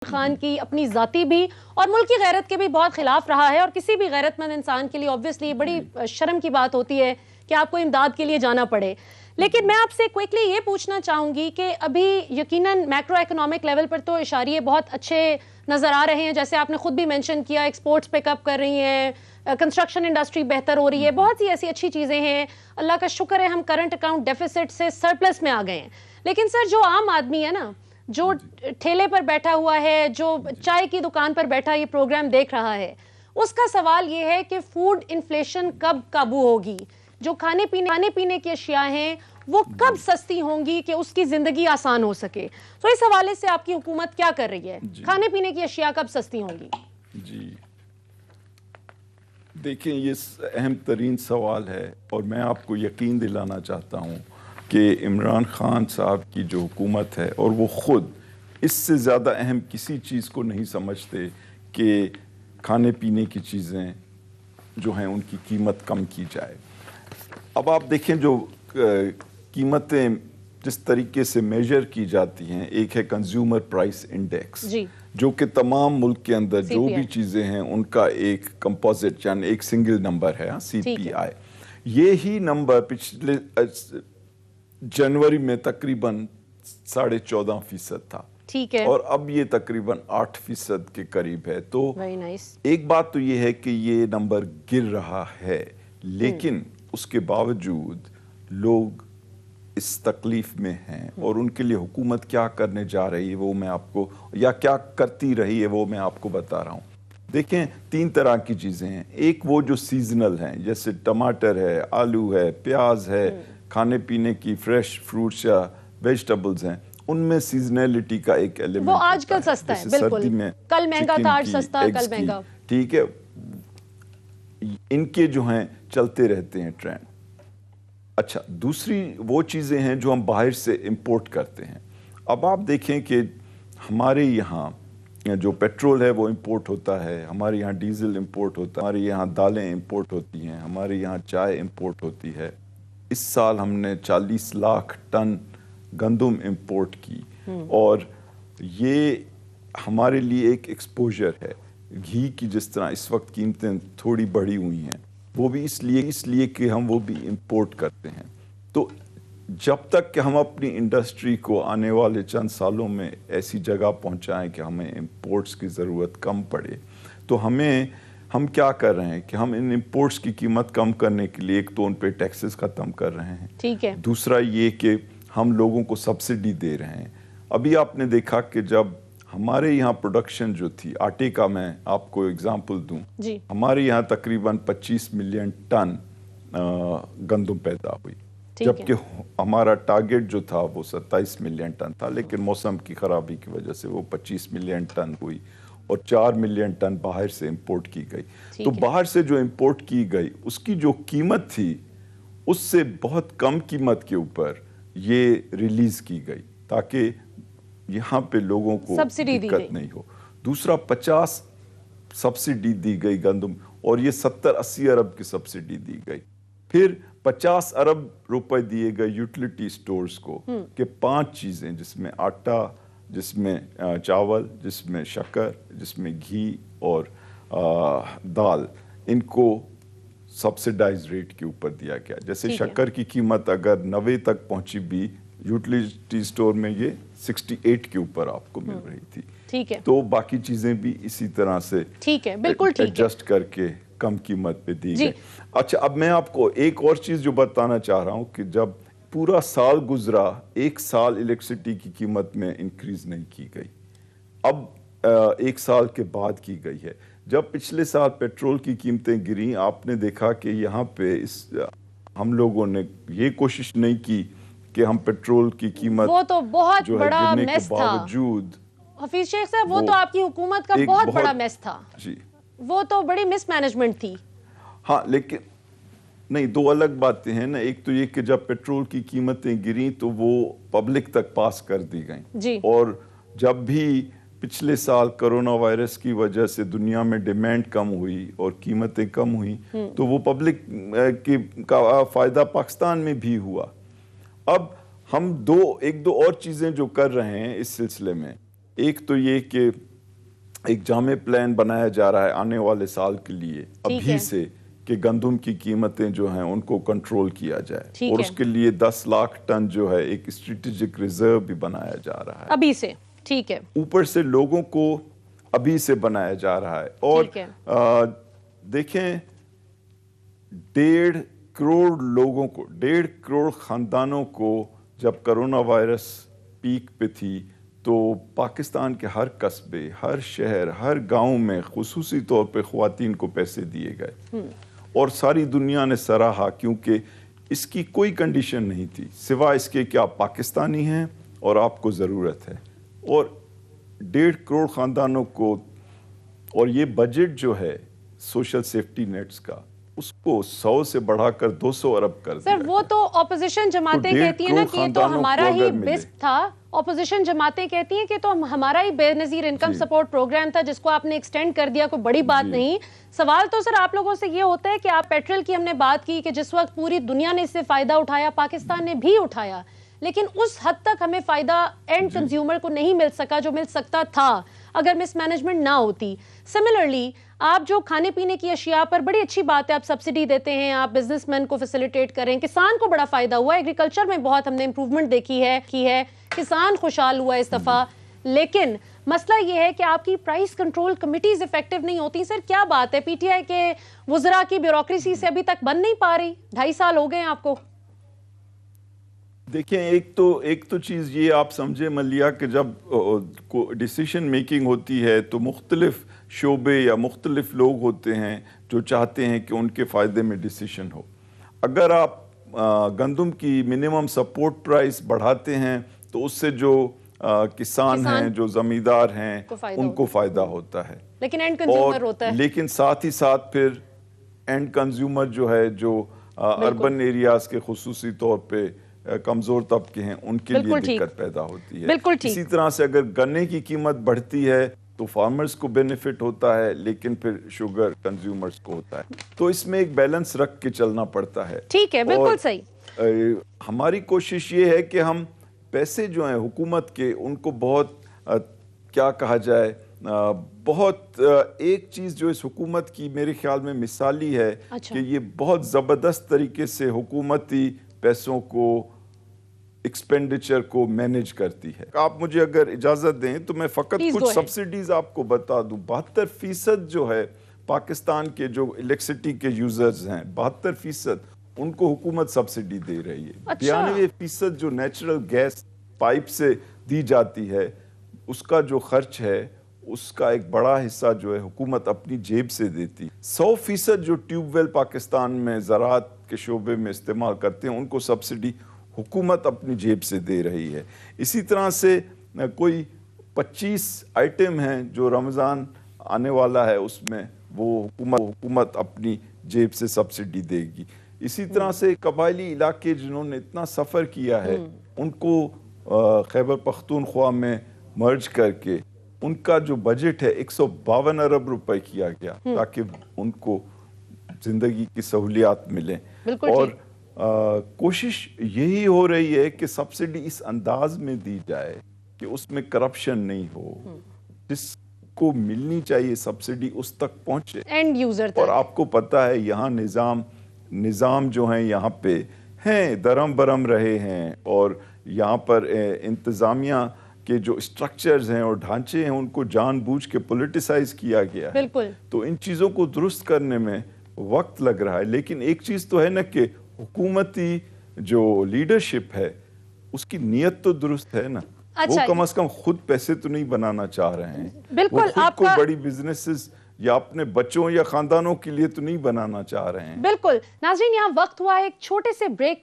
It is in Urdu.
خان کی اپنی ذاتی بھی اور ملک کی غیرت کے بھی بہت خلاف رہا ہے، اور کسی بھی غیرت مند انسان کے لیے obviously بڑی شرم کی بات ہوتی ہے کہ آپ کو امداد کے لیے جانا پڑے. لیکن میں آپ سے کوئکلی یہ پوچھنا چاہوں گی کہ ابھی یقیناً میکرو اکنامک لیول پر تو اشاریے بہت اچھے نظر آ رہے ہیں، جیسے آپ نے خود بھی مینشن کیا، ایکسپورٹس پک اپ کر رہی ہیں، کنسٹرکشن انڈسٹری بہتر ہو رہی ہے، بہت سی ایسی اچھی چیزیں ہیں. اللہ کا شکر ہے ہم کرنٹ اکاؤنٹ ڈیفیسٹ سے سرپلس میں آ گئے ہیں. لیکن سر جو عام آدمی ہے نا، جو ٹھیلے پر بیٹھا ہوا ہے، جو چائے کی دکان پر بیٹھا یہ پروگرام دیکھ رہا ہے، اس کا سوال یہ ہے کہ فوڈ انفلیشن کب قابو ہوگی؟ جو کھانے پینے کی اشیاء ہیں وہ کب سستی ہوں گی کہ اس کی زندگی آسان ہو سکے؟ تو اس حوالے سے آپ کی حکومت کیا کر رہی ہے؟ کھانے پینے کی اشیاء کب سستی ہوں گی؟ جی دیکھیں، یہ اہم ترین سوال ہے، اور میں آپ کو یقین دلانا چاہتا ہوں کہ عمران خان صاحب کی جو حکومت ہے، اور وہ خود اس سے زیادہ اہم کسی چیز کو نہیں سمجھتے کہ کھانے پینے کی چیزیں جو ہیں ان کی قیمت کم کی جائے. اب آپ دیکھیں جو قیمتیں جس طریقے سے میجر کی جاتی ہیں، ایک ہے کنزیومر پرائس انڈیکس، جو کہ تمام ملک کے اندر جو بھی چیزیں ہیں ان کا ایک کمپوزٹ یعنی ایک سنگل نمبر ہے، سی پی آئی. یہی نمبر پچھلے جنوری میں تقریباً 14.5% تھا، اور اب یہ تقریباً 8% کے قریب ہے. تو ایک بات تو یہ ہے کہ یہ نمبر گر رہا ہے، لیکن اس کے باوجود لوگ اس تکلیف میں ہیں، اور ان کے لیے حکومت کیا کرنے جا رہی ہے وہ میں آپ کو، یا کیا کرتی رہی ہے وہ میں آپ کو بتا رہا ہوں. دیکھیں، 3 طرح کی چیزیں ہیں. ایک وہ جو سیزنل ہیں، جیسے ٹماٹر ہے، آلو ہے، پیاز ہے، کھانے پینے کی فریش فروٹس یا ویجٹیبلز ہیں، ان میں سیزنیلٹی کا ایک ایلیمنٹ وہ آج کل سستا ہے، بالکل کل مہنگا تھا، آج سستا، کل مہنگا. ٹھیک ہے، ان کے جو ہیں چلتے رہتے ہیں ٹرینڈ. اچھا، دوسری وہ چیزیں ہیں جو ہم باہر سے امپورٹ کرتے ہیں. اب آپ دیکھیں کہ ہمارے یہاں جو پیٹرول ہے وہ امپورٹ ہوتا ہے، ہمارے یہاں ڈیزل امپورٹ ہوتا ہے، ہمارے یہاں دالیں امپورٹ ہوتی ہیں، ہمارے یہاں چائے امپورٹ ہوتی ہے. اس سال ہم نے 40 لاکھ ٹن گندم امپورٹ کی، اور یہ ہمارے لیے ایک ایکسپوجر ہے. گھی کی جس طرح اس وقت قیمتیں تھوڑی بڑھی ہوئی ہیں، وہ بھی اس لیے کہ ہم وہ بھی امپورٹ کرتے ہیں. تو جب تک کہ ہم اپنی انڈسٹری کو آنے والے چند سالوں میں ایسی جگہ پہنچائیں کہ ہمیں امپورٹس کی ضرورت کم پڑے، تو ہم کیا کر رہے ہیں کہ ہم ان امپورٹس کی قیمت کم کرنے کے لیے ایک تو ان پہ ٹیکسز ختم کر رہے ہیں. ٹھیک ہے. دوسرا یہ کہ ہم لوگوں کو سبسڈی دے رہے ہیں. ابھی آپ نے دیکھا کہ جب ہمارے یہاں پروڈکشن جو تھی آٹے کا، میں آپ کو اگزامپل دوں، ہمارے یہاں تقریباً 25 ملین ٹن گندم پیدا ہوئی، جبکہ ہمارا ٹارگٹ جو تھا وہ 27 ملین ٹن تھا، لیکن موسم کی خرابی کی وجہ سے وہ 25 ملین ٹن ہوئی، اور 4 ملین ٹن باہر سے امپورٹ کی گئی. تو باہر سے جو امپورٹ کی گئی اس کی جو قیمت تھی، اس سے بہت کم قیمت کے اوپر یہ ریلیز کی گئی تاکہ یہاں پہ لوگوں کو دقت نہیں ہو. دوسرا 50 سبسڈی دی گئی گندم، اور یہ 70-80 ارب کی سبسڈی دی گئی. پھر 50 ارب روپے دیے گئے یوٹیلیٹی سٹورز کو کہ 5 چیزیں، جس میں آٹا، جس میں چاول، جس میں شکر، جس میں گھی اور دال، ان کو سبسڈائز ریٹ کے اوپر دیا گیا. جیسے شکر کی قیمت اگر 90 تک پہنچی بھی، یوٹیلیٹی سٹور میں یہ 68 کے اوپر آپ کو مل رہی تھی. تو باقی چیزیں بھی اسی طرح سے ایڈجسٹ کر کے کم قیمت پہ دی گئی. اچھا، اب میں آپ کو ایک اور چیز جو بتانا چاہ رہا ہوں کہ جب پورا سال گزرا، 1 سال الیکٹریسٹی کی قیمت میں انکریز نہیں کی گئی، اب 1 سال کے بعد کی گئی ہے. جب پچھلے سال پیٹرول کی قیمتیں گریں، آپ نے دیکھا کہ یہاں پہ ہم لوگوں نے یہ کوشش نہیں کی کہ ہم پیٹرول کی قیمت وہ تو بہت جو ہے بڑا گرنے کے میس تھا باوجود، حفیظ شیخ صاحب، وہ تو آپ کی حکومت کا بہت بڑا میس تھا. جی، وہ تو بڑی مس مینجمنٹ تھی. ہاں، لیکن نہیں، 2 الگ باتیں ہیں نا. ایک تو یہ کہ جب پیٹرول کی قیمتیں گریں تو وہ پبلک تک پاس کر دی گئیں، اور جب بھی پچھلے سال کرونا وائرس کی وجہ سے دنیا میں ڈیمانڈ کم ہوئی اور قیمتیں کم ہوئیں، تو وہ پبلک کا فائدہ پاکستان میں بھی ہوا. اب ہم ایک دو اور چیزیں جو کر رہے ہیں اس سلسلے میں، ایک تو یہ کہ ایک جامع پلان بنایا جا رہا ہے آنے والے سال کے لیے ابھی سے کہ گندم کی قیمتیں جو ہیں ان کو کنٹرول کیا جائے، اور اس کے لیے 10 لاکھ ٹن جو ہے ایک اسٹریٹجک ریزرو بھی بنایا جا رہا ہے ابھی سے. ٹھیک ہے، اوپر سے لوگوں کو ابھی سے بنایا جا رہا ہے. اور دیکھیں 1.5 کروڑ لوگوں کو، 1.5 کروڑ خاندانوں کو جب کرونا وائرس پیک پہ تھی تو پاکستان کے ہر قصبے، ہر شہر، ہر گاؤں میں خصوصی طور پہ خواتین کو پیسے دیے گئے، اور ساری دنیا نے سراہا، کیونکہ اس کی کوئی کنڈیشن نہیں تھی سوائے اس کے کہ آپ پاکستانی ہیں اور آپ کو ضرورت ہے. اور 1.5 کروڑ خاندانوں کو، اور یہ بجٹ جو ہے سوشل سیفٹی نیٹس کا، اس کو 100 سے بڑھا کر 200 ارب کر دیا. سر وہ تو اپوزیشن جماعتیں کہتی ہیں نا کہ یہ تو ہمارا ہی بسٹ تھا. اپوزیشن جماعتیں کہتی ہیں کہ تو ہمارا ہی بے نظیر انکم سپورٹ پروگرام تھا جس کو آپ نے ایکسٹینڈ کر دیا، کوئی بڑی بات نہیں. سوال تو سر آپ لوگوں سے یہ ہوتا ہے کہ آپ پیٹرول کی ہم نے بات کی کہ جس وقت پوری دنیا نے اس سے فائدہ اٹھایا، پاکستان نے بھی اٹھایا، لیکن اس حد تک ہمیں فائدہ اینڈ کنزیومر کو نہیں مل سکا جو مل سکتا تھا اگر مس مینجمنٹ نہ ہوتی. سملرلی آپ جو کھانے پینے کی اشیاء پر بڑی اچھی بات ہے، آپ سبسڈی دیتے ہیں، آپ بزنس مین کو فیسیلیٹیٹ کریں، کسان کو بڑا فائدہ ہوا، ایگریکلچر میں بہت ہم نے امپروومنٹ دیکھی ہے، کسان خوشحال ہوا اس دفعہ. لیکن مسئلہ یہ ہے کہ آپ کی پرائس کنٹرول کمیٹیز ایفیکٹو نہیں ہوتی. سر کیا بات ہے، پی ٹی آئی کے وزراء کی بیوروکریسی سے ابھی تک بن نہیں پا رہی؟ 2.5 سال ہو گئے آپ کو. دیکھیں ایک تو چیز یہ آپ سمجھے ملیہ کہ جب ڈیسیشن میکنگ ہوتی ہے تو مختلف شعبے یا مختلف لوگ ہوتے ہیں جو چاہتے ہیں کہ ان کے فائدے میں ڈیسیشن ہو. اگر آپ گندم کی منیمم سپورٹ پرائس بڑھاتے ہیں تو اس سے جو کسان ہیں، جو زمیندار ہیں، ان کو فائدہ ہوتا ہے، لیکن اینڈ کنزیومر ہوتا ہے. لیکن ساتھ ہی ساتھ پھر اینڈ کنزیومر جو ہے، جو اربن ایریاز کے خصوصی طور پہ کمزور طبقے ہیں، ان کے لیے دقت پیدا ہوتی ہے. اسی طرح سے اگر گنے کی قیمت بڑھتی ہے تو فارمرز کو بینیفٹ ہوتا ہے، لیکن پھر شوگر کنزیومرز کو ہوتا ہے. تو اس میں ایک بیلنس رکھ کے چلنا پڑتا ہے. ٹھیک ہے، بالکل صحیح. ہماری کوشش یہ ہے کہ ہم پیسے جو ہیں حکومت کے، ان کو بہت کیا کہا جائے، بہت ایک چیز جو اس حکومت کی میرے خیال میں مثالی ہے کہ یہ بہت زبردست طریقے سے حکومتی پیسوں کو، ایکسپینڈیچر کو مینیج کرتی ہے. آپ مجھے اگر اجازت دیں تو میں فقط کچھ سبسڈیز آپ کو بتا دوں. 72% جو ہے پاکستان کے جو الیکٹریسٹی کے یوزرز ہیں، 72% ان کو حکومت سبسڈی دے رہی ہے. 92% جو نیچرل گیس پائپ سے دی جاتی ہے، اس کا جو خرچ ہے اس کا ایک بڑا حصہ جو ہے حکومت اپنی جیب سے دیتی. 100% جو ٹیوب ویل پاکستان میں زراعت کے شعبے میں استعمال کرتے ہیں، ان کو سبسڈی حکومت اپنی جیب سے دے رہی ہے. اسی طرح سے کوئی 25 آئٹم ہیں جو رمضان آنے والا ہے، اس میں وہ حکومت اپنی جیب سے سبسڈی دے گی. اسی طرح سے قبائلی علاقے جنہوں نے اتنا سفر کیا ہے، ان کو خیبر پختونخوا میں مرج کر کے ان کا جو بجٹ ہے 152 ارب روپے کیا گیا تاکہ ان کو زندگی کی سہولیات ملیں. اور کوشش یہی ہو رہی ہے کہ سبسڈی اس انداز میں دی جائے کہ اس میں کرپشن نہیں ہو، جس کو ملنی چاہیے سبسڈی اس تک پہنچے اینڈ یوزر تک. اور آپ کو پتا ہے یہاں نظام جو ہیں یہاں پہ ہیں درم برم رہے ہیں، اور یہاں پر انتظامیہ کے جو اسٹرکچرز ہیں اور ڈھانچے ہیں ان کو جان بوجھ کے پولیٹیسائز کیا گیا ہے. بالکل. تو ان چیزوں کو درست کرنے میں وقت لگ رہا ہے. لیکن ایک چیز تو ہے نا کہ حکومتی جو لیڈرشپ ہے اس کی نیت تو درست ہے نا. وہ کم از کم خود پیسے تو نہیں بنانا چاہ رہے ہیں. بالکل. وہ خود کو بڑی بزنسز یا اپنے بچوں یا خاندانوں کے لیے تو نہیں بنانا چاہ رہے ہیں. بالکل. ناظرین یہاں وقت ہوا ہے ایک چھوٹے سے بریک